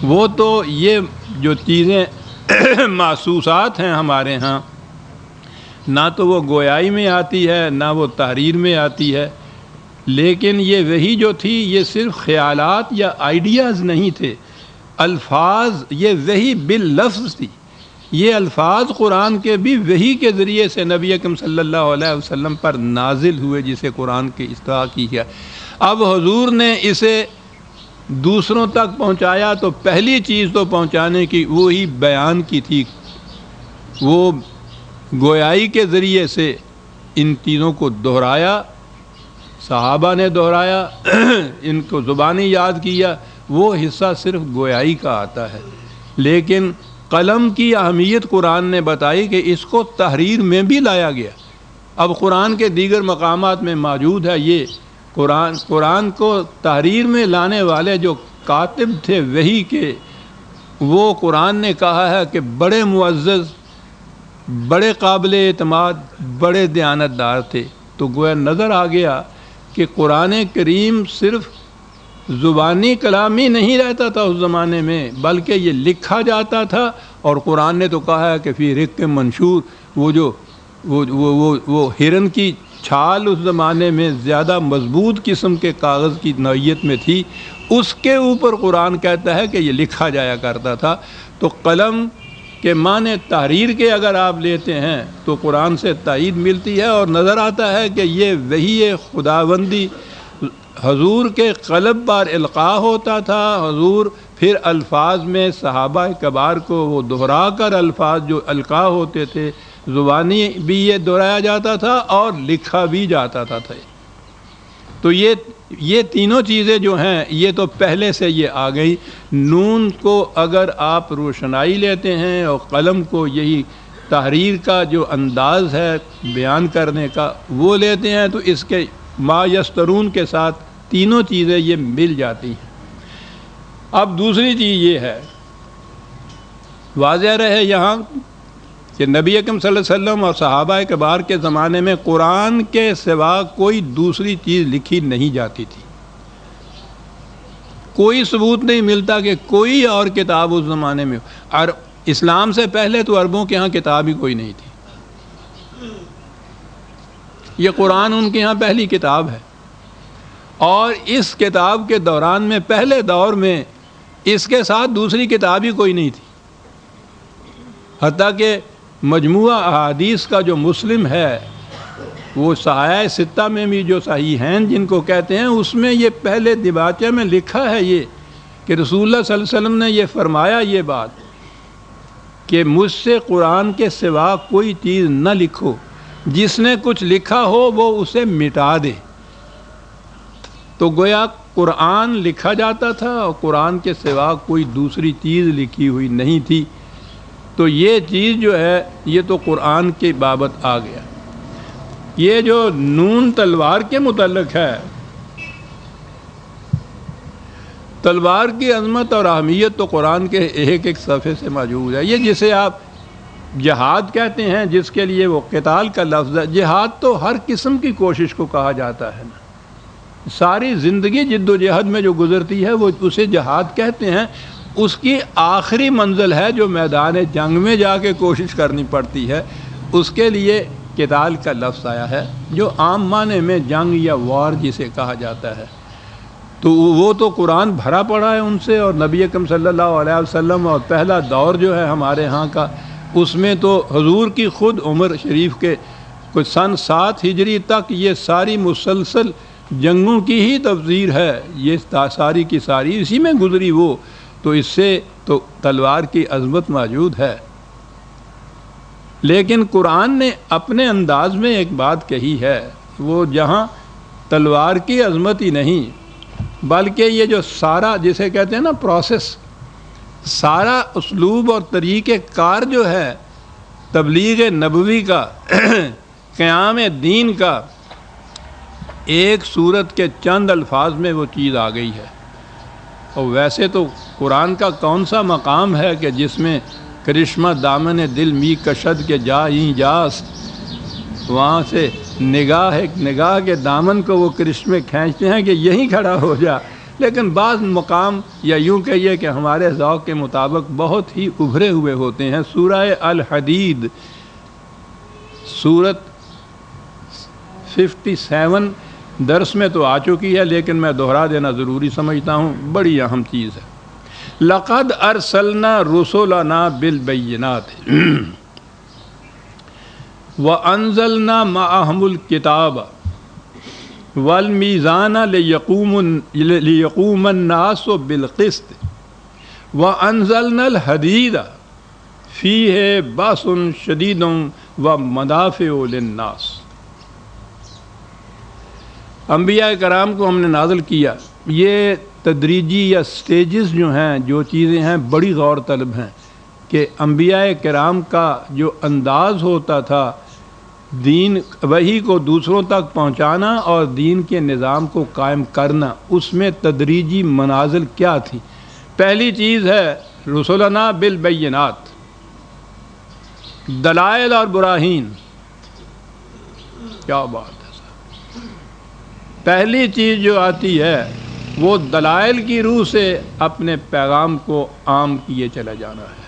وہ تو یہ جو چیزیں محسوسات ہیں ہمارے ہاں، نہ تو وہ گویائی میں آتی ہے نہ وہ تحریر میں آتی ہے، لیکن یہ وحی جو تھی یہ صرف خیالات یا آئیڈیاز نہیں تھے، الفاظ، یہ وحی باللفظ تھی۔ یہ الفاظ قرآن کے بھی وحی کے ذریعے سے نبی اکرم صلی اللہ علیہ وسلم پر نازل ہوئے، جسے قرآن کی اصطلاح کی ہے۔ اب حضور نے اسے دوسروں تک پہنچایا تو پہلی چیز تو پہنچانے کی وہی بیان کی تھی، وہ گویائی کے ذریعے سے ان چیزوں کو دہرایا، صحابہ نے دہرایا، ان کو زبانی یاد کیا، وہ حصہ صرف گویائی کا آتا ہے۔ لیکن قلم کی اہمیت قرآن نے بتائی کہ اس کو تحریر میں بھی لایا گیا۔ اب قرآن کے دیگر مقامات میں موجود ہے یہ قرآن کو تحریر میں لانے والے جو کاتب تھے وحی کے، وہ قرآن نے کہا ہے کہ بڑے معزز، بڑے قابل اعتماد، بڑے دیانتدار تھے۔ تو گویا نظر آ گیا کہ قرآن کریم صرف زبانی کلامی نہیں رہتا تھا اس زمانے میں، بلکہ یہ لکھا جاتا تھا، اور قرآن نے تو کہا ہے کہ فی رق منشور، وہ جو وہ ہرن کی چھال اس زمانے میں زیادہ مضبوط قسم کے کاغذ کی نوعیت میں تھی، اس کے اوپر قرآن کہتا ہے کہ یہ لکھا جایا کرتا تھا۔ تو قلم کے معنی تحریر کے اگر آپ لیتے ہیں تو قرآن سے تائید ملتی ہے، اور نظر آتا ہے کہ یہ وحی خداوندی حضور کے قلب پر القاء ہوتا تھا۔ حضور پھر الفاظ میں صحابہ کبار کو وہ دہرا کر الفاظ جو القاء ہوتے تھے، زبانی بھی یہ دہرایا جاتا تھا اور لکھا بھی جاتا تھا۔ تو یہ تینوں چیزیں جو ہیں یہ تو پہلے سے یہ آ گئی۔ نون کو اگر آپ روشنائی لیتے ہیں اور قلم کو یہی تحریر کا جو انداز ہے بیان کرنے کا وہ لیتے ہیں، تو اس کے ما یسترون کے ساتھ تینوں چیزیں یہ مل جاتی ہیں۔ اب دوسری چیز یہ ہے، واضح رہے یہاں کہ نبی اکرم صلی اللہ علیہ وسلم اور صحابہ کبار کے زمانے میں قرآن کے سوا کوئی دوسری چیز لکھی نہیں جاتی تھی۔ کوئی ثبوت نہیں ملتا کہ کوئی اور کتاب اس زمانے میں، اور اسلام سے پہلے تو عربوں کے ہاں کتاب ہی کوئی نہیں تھی۔ یہ قرآن ان کے ہاں پہلی کتاب ہے، اور اس کتاب کے دوران میں پہلے دور میں اس کے ساتھ دوسری کتاب ہی کوئی نہیں تھی، حتیٰ کہ مجموعہ احادیث کا جو مسلم ہے، وہ صحائح ستہ میں بھی جو صحیحین جن کو کہتے ہیں، اس میں یہ پہلے دیباچہ میں لکھا ہے یہ کہ رسول اللہ صلی اللہ علیہ وسلم نے یہ فرمایا یہ بات کہ مجھ سے قرآن کے سوا کوئی چیز نہ لکھو، جس نے کچھ لکھا ہو وہ اسے مٹا دے۔ تو گویا قرآن لکھا جاتا تھا اور قرآن کے سوا کوئی دوسری چیز لکھی ہوئی نہیں تھی۔ تو یہ چیز جو ہے یہ تو قرآن کے بابت آ گیا۔ یہ جو نون تلوار کے متعلق ہے، تلوار کی عظمت اور اہمیت تو قرآن کے ایک ایک صفحے سے موجود ہے۔ یہ جسے آپ جہاد کہتے ہیں، جس کے لیے وہ قتال کا لفظ ہے، جہاد تو ہر قسم کی کوشش کو کہا جاتا ہے نا، ساری زندگی جد و جہد میں جو گزرتی ہے وہ اسے جہاد کہتے ہیں۔ اس کی آخری منزل ہے جو میدان جنگ میں جا کے کوشش کرنی پڑتی ہے، اس کے لیے قتال کا لفظ آیا ہے، جو عام معنی میں جنگ یا وار جسے کہا جاتا ہے۔ تو وہ تو قرآن بھرا پڑا ہے ان سے، اور نبی اکرم صلی اللہ علیہ وسلم اور پہلا دور جو ہے ہمارے ہاں کا، اس میں تو حضور کی خود عمر شریف کے کچھ سن 7 ہجری تک یہ ساری مسلسل جنگوں کی ہی تفسیر ہے، یہ ساری کی ساری اسی میں گزری وہ، تو اس سے تو تلوار کی عظمت موجود ہے۔ لیکن قرآن نے اپنے انداز میں ایک بات کہی ہے، وہ جہاں تلوار کی عظمت ہی نہیں بلکہ یہ جو سارا جسے کہتے ہیں نا پروسیس، سارا اسلوب اور طریقہ کار جو ہے تبلیغ نبوی کا، قیام دین کا، ایک سورت کے چند الفاظ میں وہ چیز آ گئی ہے۔ اور ویسے تو قرآن کا کون سا مقام ہے کہ جس میں کرشمہ دامن دل می کشد کے جا ہی جاس، وہاں سے نگاہ کے دامن کو وہ کرشمے کھینچتے ہیں کہ یہیں کھڑا ہو جا۔ لیکن بعض مقام یا یوں کہیے کہ ہمارے ذوق کے مطابق بہت ہی ابھرے ہوئے ہوتے ہیں۔ سورہ الحدید سورت 57 درس میں تو آ چکی ہے، لیکن میں دہرا دینا ضروری سمجھتا ہوں، بڑی اہم چیز ہے۔ لقد ارسلنا رسلنا بالبینات وانزلنا معهم الکتاب والمیزان لیقوم الناس بالقسط وانزلنا الحدید فیہ باس شدید ومنافع للناس۔ انبیاء کرام کو ہم نے نازل کیا۔ یہ تدریجی یا سٹیجز جو ہیں، جو چیزیں ہیں، بڑی غور طلب ہیں کہ انبیاء کرام کا جو انداز ہوتا تھا دین وحی کو دوسروں تک پہنچانا اور دین کے نظام کو قائم کرنا، اس میں تدریجی منازل کیا تھی؟ پہلی چیز ہے رسولنا بالبینات، دلائل اور براہین۔ کیا بات ہے صاحب! پہلی چیز جو آتی ہے وہ دلائل کی روح سے اپنے پیغام کو عام کیے چلا جانا ہے،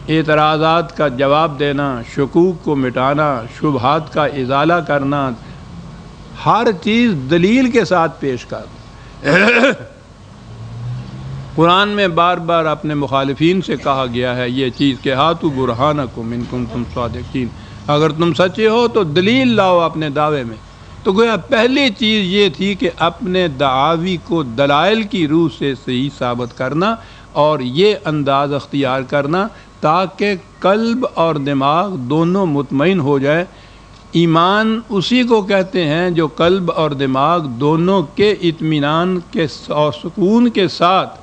اعتراضات کا جواب دینا، شکوک کو مٹانا، شبہات کا ازالہ کرنا، ہر چیز دلیل کے ساتھ پیش کرنا۔ قرآن میں بار بار اپنے مخالفین سے کہا گیا ہے یہ چیز کہ ہاتھو برہانکم ان کنتم صادقین، اگر تم سچے ہو تو دلیل لاؤ اپنے دعوے میں۔ تو گویا پہلی چیز یہ تھی کہ اپنے دعاوی کو دلائل کی روح سے صحیح ثابت کرنا اور یہ انداز اختیار کرنا تاکہ قلب اور دماغ دونوں مطمئن ہو جائے۔ ایمان اسی کو کہتے ہیں جو قلب اور دماغ دونوں کے اطمینان کے اور سکون کے ساتھ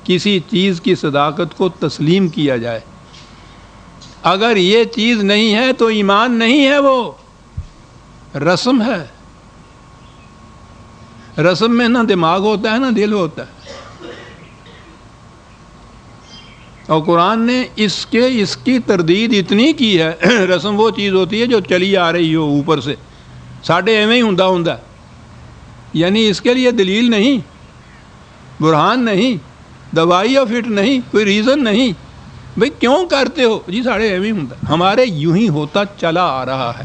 کسی چیز کی صداقت کو تسلیم کیا جائے۔ اگر یہ چیز نہیں ہے تو ایمان نہیں ہے، وہ رسم ہے۔ رسم میں نہ دماغ ہوتا ہے نہ دل ہوتا ہے، اور قرآن نے اس کی تردید اتنی کی ہے۔ رسم وہ چیز ہوتی ہے جو چلی آ رہی ہو اوپر سے، ساڈے ایویں ہی ہوں، یعنی اس کے لیے دلیل نہیں، برہان نہیں، دوائی اور فٹ نہیں، کوئی ریزن نہیں۔ بھئی کیوں کرتے ہو؟ جی ساڑھے ایویں ہوں، ہمارے یوں ہی ہوتا چلا آ رہا ہے،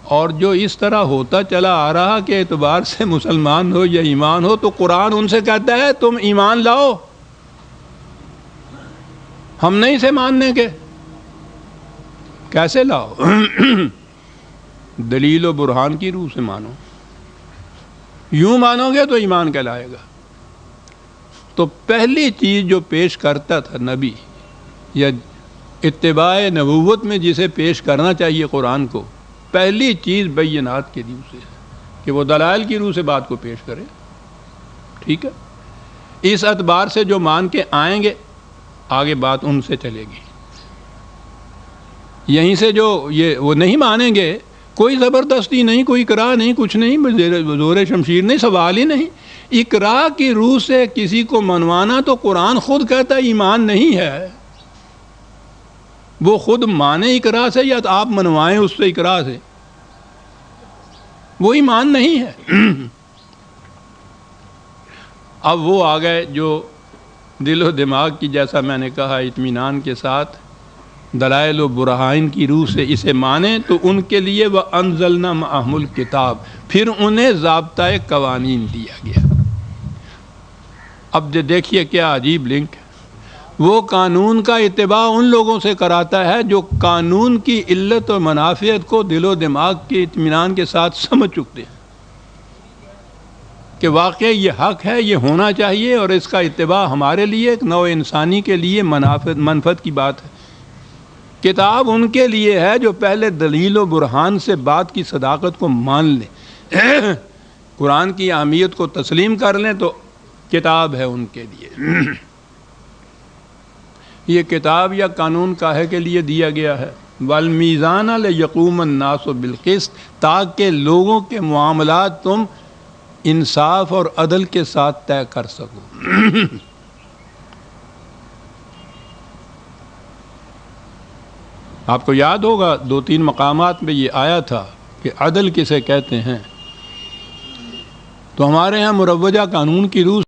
اور جو اس طرح ہوتا چلا آ رہا کے اعتبار سے مسلمان ہو یا ایمان ہو، تو قرآن ان سے کہتا ہے تم ایمان لاؤ، ہم نہیں سے ماننے کے۔ کیسے لاؤ؟ دلیل و برہان کی روح سے مانو، یوں مانو گے تو ایمان کہلائے گا۔ تو پہلی چیز جو پیش کرتا تھا نبی، یا اتباع نبوت میں جسے پیش کرنا چاہیے قرآن کو، پہلی چیز بینات کی روح سے ہے کہ وہ دلائل کی روح سے بات کو پیش کرے۔ ٹھیک ہے، اس اعتبار سے جو مان کے آئیں گے آگے بات ان سے چلے گی۔ یہیں سے جو وہ نہیں مانیں گے، کوئی زبردستی نہیں، کوئی اکراہ نہیں، کچھ نہیں، زور شمشیر نہیں، سوال ہی نہیں۔ اکراہ کی روح سے کسی کو منوانا تو قرآن خود کہتا ہے ایمان نہیں ہے۔ وہ خود مانے اکراہ سے یا آپ منوائیں اس سے اکراہ سے، وہ ایمان نہیں ہے۔ اب وہ آ گئے جو دل و دماغ کی، جیسا میں نے کہا، اطمینان کے ساتھ دلائل و برہان کی روح سے اسے مانیں، تو ان کے لیے وَأَنزَلْنَا مَعَهُمُ الْكِتَابَ، پھر انہیں ضابطۂ قوانین دیا گیا۔ اب دیکھیے کیا عجیب لنک، وہ قانون کا اتباع ان لوگوں سے کراتا ہے جو قانون کی علت و منافعت کو دل و دماغ کے اطمینان کے ساتھ سمجھ چکتے ہیں کہ واقعی یہ حق ہے، یہ ہونا چاہیے، اور اس کا اتباع ہمارے لیے، ایک نوع انسانی کے لیے منفعت کی بات ہے۔ کتاب ان کے لیے ہے جو پہلے دلیل و برہان سے بات کی صداقت کو مان لیں، قرآن کی اہمیت کو تسلیم کر لیں، تو کتاب ہے ان کے لیے۔ یہ کتاب یا قانون کاہے کے لیے دیا گیا ہے؟ والمیزان لیقوم الناس بالقسط، تاکہ لوگوں کے معاملات تم انصاف اور عدل کے ساتھ طے کر سکو۔ آپ کو یاد ہوگا 2 3 مقامات میں یہ آیا تھا کہ عدل کسے کہتے ہیں۔ تو ہمارے ہاں مروجہ قانون کی روح